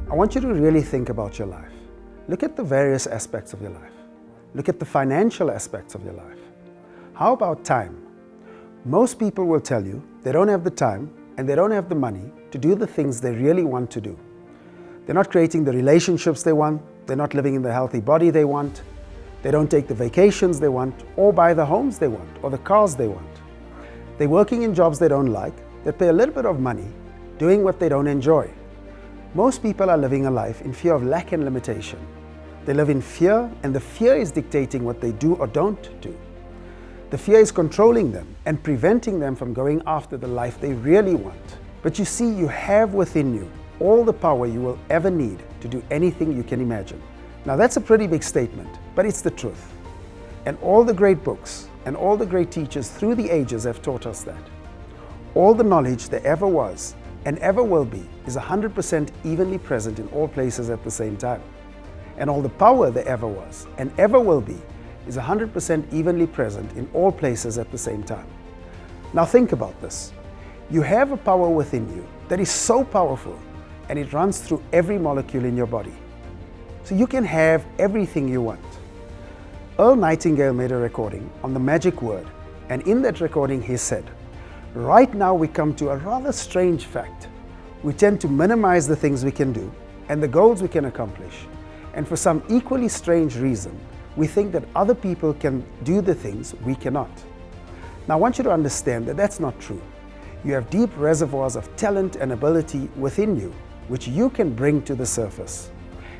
I want you to really think about your life. Look at the various aspects of your life. Look at the financial aspects of your life. How about time? Most people will tell you they don't have the time and they don't have the money to do the things they really want to do. They're not creating the relationships they want, they're not living in the healthy body they want, they don't take the vacations they want, or buy the homes they want, or the cars they want. They're working in jobs they don't like, that pay a little bit of money, doing what they don't enjoy. Most people are living a life in fear of lack and limitation. They live in fear, and the fear is dictating what they do or don't do. The fear is controlling them and preventing them from going after the life they really want. But you see, you have within you all the power you will ever need to do anything you can imagine. Now that's a pretty big statement, but it's the truth. And all the great books and all the great teachers through the ages have taught us that. All the knowledge there ever was and ever will be is 100% evenly present in all places at the same time. And all the power there ever was and ever will be is 100% evenly present in all places at the same time. Now think about this. You have a power within you that is so powerful, and it runs through every molecule in your body. So you can have everything you want. Earl Nightingale made a recording on the magic word, and in that recording he said, "Right now we come to a rather strange fact. We tend to minimize the things we can do and the goals we can accomplish, and for some equally strange reason, we think that other people can do the things we cannot." Now I want you to understand that that's not true. You have deep reservoirs of talent and ability within you, which you can bring to the surface.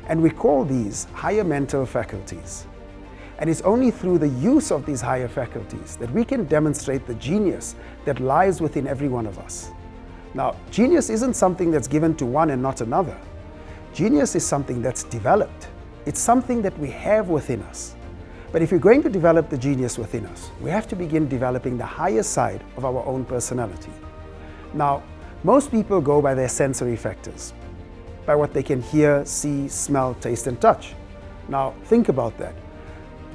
And we call these higher mental faculties. And it's only through the use of these higher faculties that we can demonstrate the genius that lies within every one of us. Now, genius isn't something that's given to one and not another. Genius is something that's developed. It's something that we have within us. But if you're going to develop the genius within us, we have to begin developing the higher side of our own personality. Now, most people go by their sensory factors, by what they can hear, see, smell, taste, and touch. Now, think about that.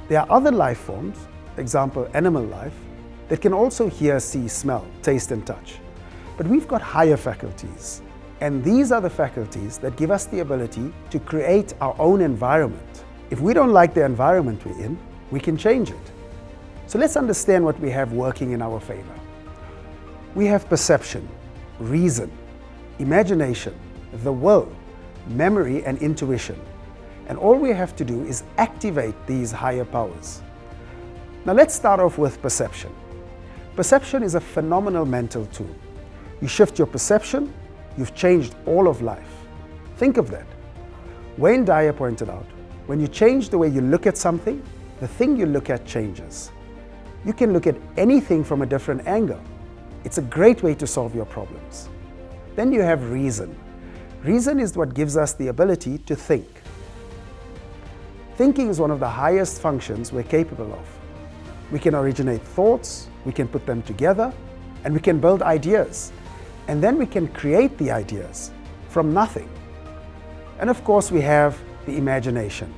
There are other life forms, example animal life, that can also hear, see, smell, taste, and touch. But we've got higher faculties, and these are the faculties that give us the ability to create our own environment. If we don't like the environment we're in, we can change it. So let's understand what we have working in our favor. We have perception, reason, imagination, the will, memory, and intuition. And all we have to do is activate these higher powers. Now let's start off with perception. Perception is a phenomenal mental tool. You shift your perception, you've changed all of life. Think of that. Wayne Dyer pointed out, when you change the way you look at something, the thing you look at changes. You can look at anything from a different angle. It's a great way to solve your problems. Then you have reason. Reason is what gives us the ability to think. Thinking is one of the highest functions we're capable of. We can originate thoughts, we can put them together, and we can build ideas. And then we can create the ideas from nothing. And of course, we have the imagination.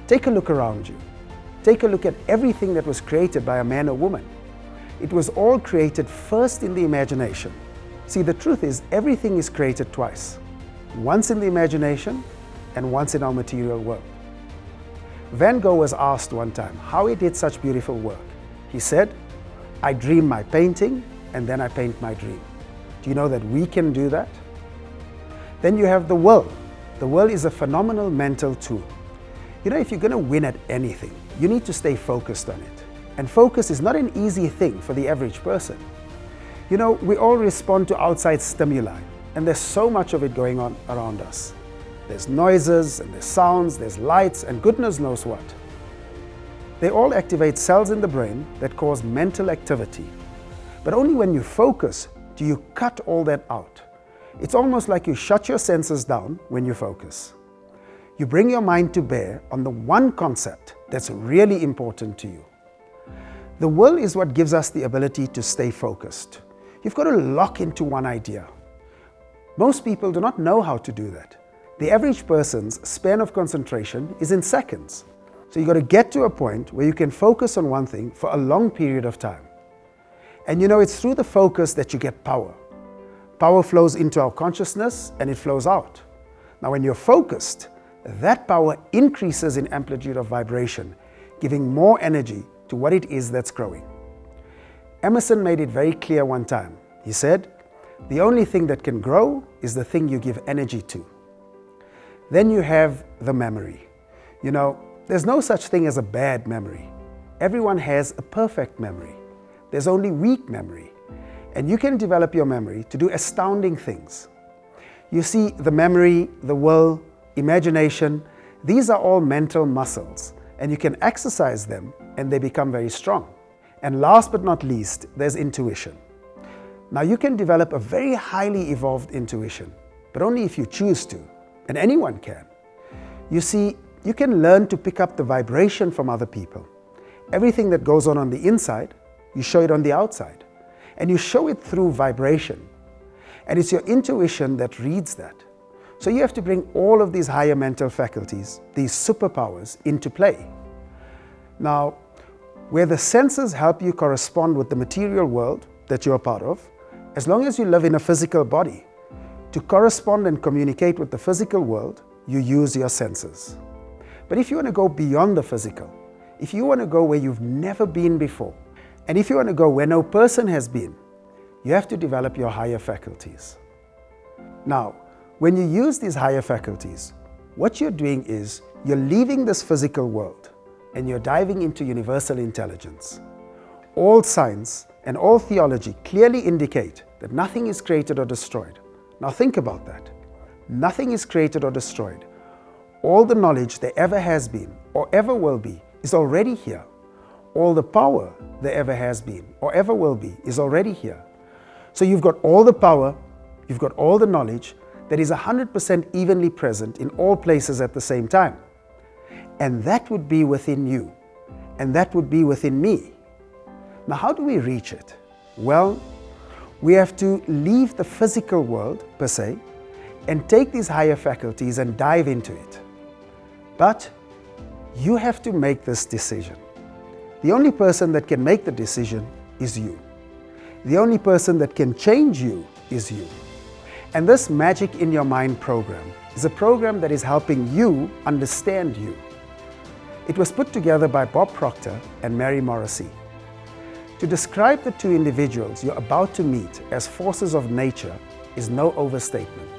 Take a look around you. Take a look at everything that was created by a man or woman. It was all created first in the imagination. See, the truth is, everything is created twice. Once in the imagination and once in our material world. Van Gogh was asked one time how he did such beautiful work. He said, "I dream my painting and then I paint my dream." Do you know that we can do that? Then you have the will. The will is a phenomenal mental tool. You know, if you're going to win at anything, you need to stay focused on it. And focus is not an easy thing for the average person. You know, we all respond to outside stimuli, and there's so much of it going on around us. There's noises, and there's sounds, there's lights, and goodness knows what. They all activate cells in the brain that cause mental activity. But only when you focus do you cut all that out. It's almost like you shut your senses down when you focus. You bring your mind to bear on the one concept that's really important to you. The will is what gives us the ability to stay focused. You've got to lock into one idea. Most people do not know how to do that. The average person's span of concentration is in seconds. So you've got to get to a point where you can focus on one thing for a long period of time. And you know, it's through the focus that you get power. Power flows into our consciousness and it flows out. Now, when you're focused, that power increases in amplitude of vibration, giving more energy to what it is that's growing. Emerson made it very clear one time. He said, "The only thing that can grow is the thing you give energy to." Then you have the memory. You know, there's no such thing as a bad memory. Everyone has a perfect memory. There's only weak memory. And you can develop your memory to do astounding things. You see, the memory, the will, imagination, these are all mental muscles, and you can exercise them and they become very strong. And last but not least, there's intuition. Now, you can develop a very highly evolved intuition, but only if you choose to, and anyone can. You see, you can learn to pick up the vibration from other people. Everything that goes on the inside, you show it on the outside, and you show it through vibration. And it's your intuition that reads that. So you have to bring all of these higher mental faculties, these superpowers, into play. Now, where the senses help you correspond with the material world that you're a part of, as long as you live in a physical body, to correspond and communicate with the physical world, you use your senses. But if you want to go beyond the physical, if you want to go where you've never been before, and if you want to go where no person has been, you have to develop your higher faculties. Now, when you use these higher faculties, what you're doing is you're leaving this physical world and you're diving into universal intelligence. All science and all theology clearly indicate that nothing is created or destroyed. Now think about that. Nothing is created or destroyed. All the knowledge there ever has been or ever will be is already here. All the power there ever has been or ever will be is already here. So you've got all the power, you've got all the knowledge that is 100% evenly present in all places at the same time. And that would be within you, and that would be within me. Now, how do we reach it? Well, we have to leave the physical world, per se, and take these higher faculties and dive into it. But you have to make this decision. The only person that can make the decision is you. The only person that can change you is you. And this Magic in Your Mind program is a program that is helping you understand you. It was put together by Bob Proctor and Mary Morrissey. To describe the two individuals you're about to meet as forces of nature is no overstatement.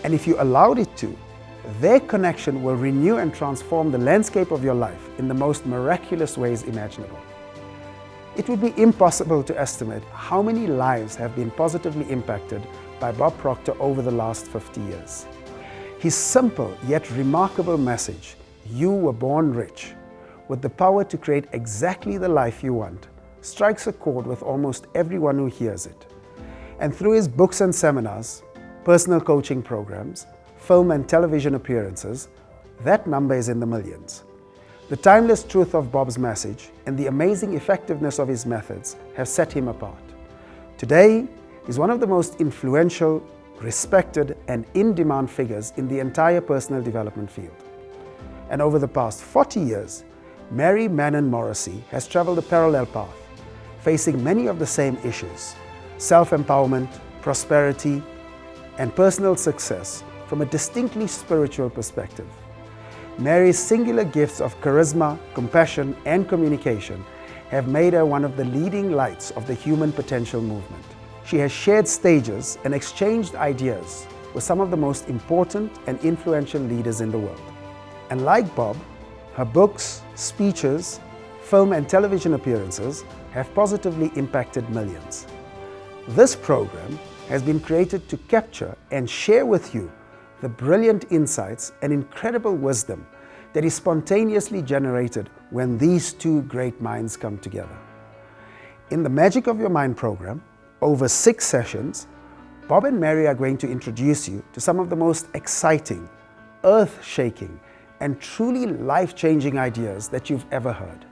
And if you allowed it to, their connection will renew and transform the landscape of your life in the most miraculous ways imaginable. It would be impossible to estimate how many lives have been positively impacted by Bob Proctor over the last 50 years. His simple yet remarkable message, "You were born rich," with the power to create exactly the life you want, strikes a chord with almost everyone who hears it. And through his books and seminars, personal coaching programs, film and television appearances, that number is in the millions. The timeless truth of Bob's message and the amazing effectiveness of his methods have set him apart. Today, he's one of the most influential, respected, and in-demand figures in the entire personal development field. And over the past 40 years, Mary Manon Morrissey has traveled a parallel path, facing many of the same issues: self-empowerment, prosperity, and personal success from a distinctly spiritual perspective. Mary's singular gifts of charisma, compassion, and communication have made her one of the leading lights of the human potential movement. She has shared stages and exchanged ideas with some of the most important and influential leaders in the world. And like Bob, her books, speeches, film and television appearances have positively impacted millions. This program has been created to capture and share with you the brilliant insights and incredible wisdom that is spontaneously generated when these two great minds come together. In the Magic of Your Mind program, over 6 sessions, Bob and Mary are going to introduce you to some of the most exciting, earth-shaking, and truly life-changing ideas that you've ever heard.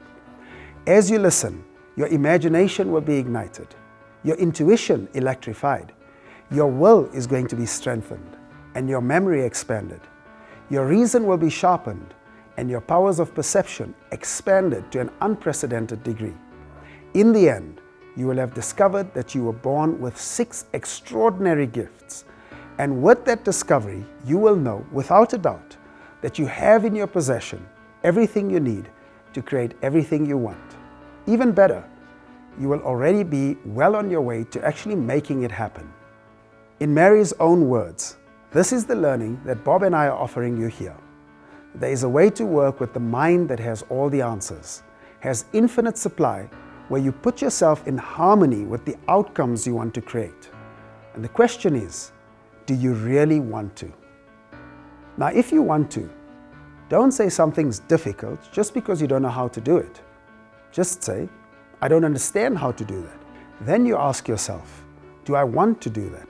As you listen, your imagination will be ignited, your intuition electrified, your will is going to be strengthened, and your memory expanded. Your reason will be sharpened, and your powers of perception expanded to an unprecedented degree. In the end, you will have discovered that you were born with 6 extraordinary gifts, And with that discovery, you will know without a doubt that you have in your possession everything you need to create everything you want. Even better, you will already be well on your way to actually making it happen. In Mary's own words, this is the learning that Bob and I are offering you here. There is a way to work with the mind that has all the answers, has infinite supply, where you put yourself in harmony with the outcomes you want to create. And the question is, do you really want to? Now, if you want to, don't say something's difficult just because you don't know how to do it. Just say, I don't understand how to do that. Then you ask yourself, do I want to do that?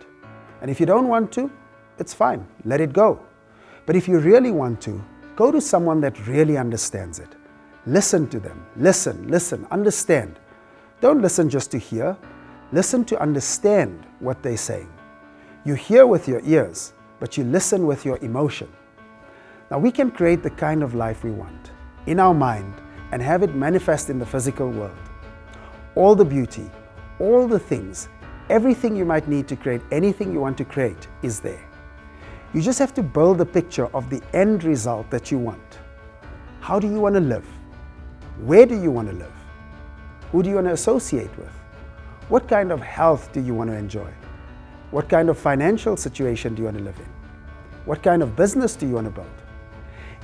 And if you don't want to, it's fine, let it go. But if you really want to, go to someone that really understands it. Listen to them, listen, understand. Don't listen just to hear, listen to understand what they're saying. You hear with your ears, but you listen with your emotion. Now we can create the kind of life we want in our mind and have it manifest in the physical world. All the beauty, all the things, everything you might need to create anything you want to create is there. You just have to build a picture of the end result that you want. How do you want to live? Where do you want to live? Who do you want to associate with? What kind of health do you want to enjoy? What kind of financial situation do you want to live in? What kind of business do you want to build?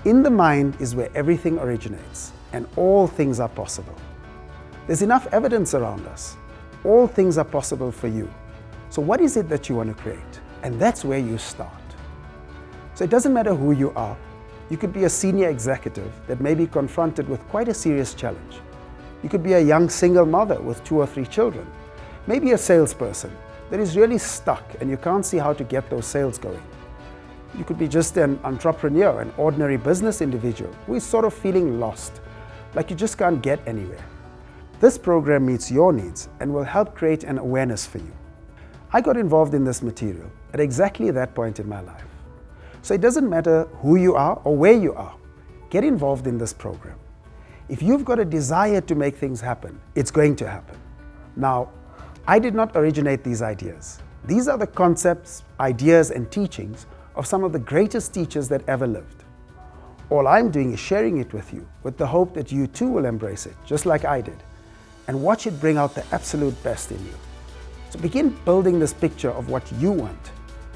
In the mind is where everything originates, and all things are possible. There's enough evidence around us. All things are possible for you. So what is it that you want to create? And that's where you start. So it doesn't matter who you are. You could be a senior executive that may be confronted with quite a serious challenge. You could be a young single mother with 2 or 3 children. Maybe a salesperson that is really stuck and you can't see how to get those sales going. You could be just an entrepreneur, an ordinary business individual who is sort of feeling lost, like you just can't get anywhere. This program meets your needs and will help create an awareness for you. I got involved in this material at exactly that point in my life. So it doesn't matter who you are or where you are, get involved in this program. If you've got a desire to make things happen, it's going to happen. Now, I did not originate these ideas. These are the concepts, ideas, and teachings of some of the greatest teachers that ever lived. All I'm doing is sharing it with you with the hope that you too will embrace it, just like I did, and watch it bring out the absolute best in you. So begin building this picture of what you want,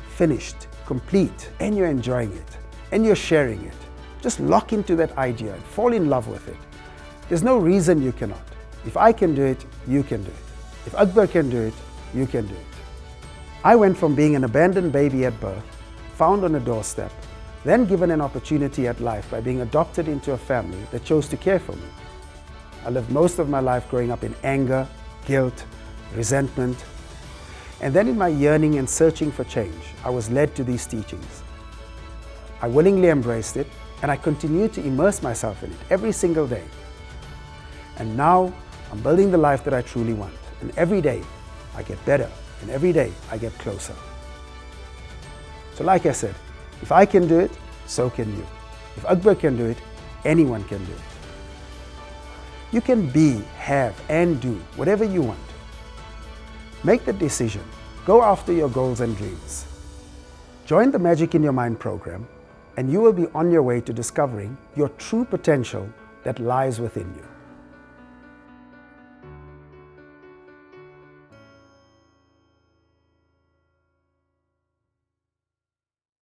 finished, complete, and you're enjoying it, and you're sharing it. Just lock into that idea and fall in love with it. There's no reason you cannot. If I can do it, you can do it. If Akbar can do it, you can do it. I went from being an abandoned baby at birth, found on a doorstep, then given an opportunity at life by being adopted into a family that chose to care for me. I lived most of my life growing up in anger, guilt, resentment, and then in my yearning and searching for change, I was led to these teachings. I willingly embraced it, and I continue to immerse myself in it every single day. And now I'm building the life that I truly want, and every day I get better, and every day I get closer. So like I said, if I can do it, so can you. If Akbar can do it, anyone can do it. You can be, have, and do whatever you want. Make the decision. Go after your goals and dreams. Join the Magic in Your Mind program, and you will be on your way to discovering your true potential that lies within you.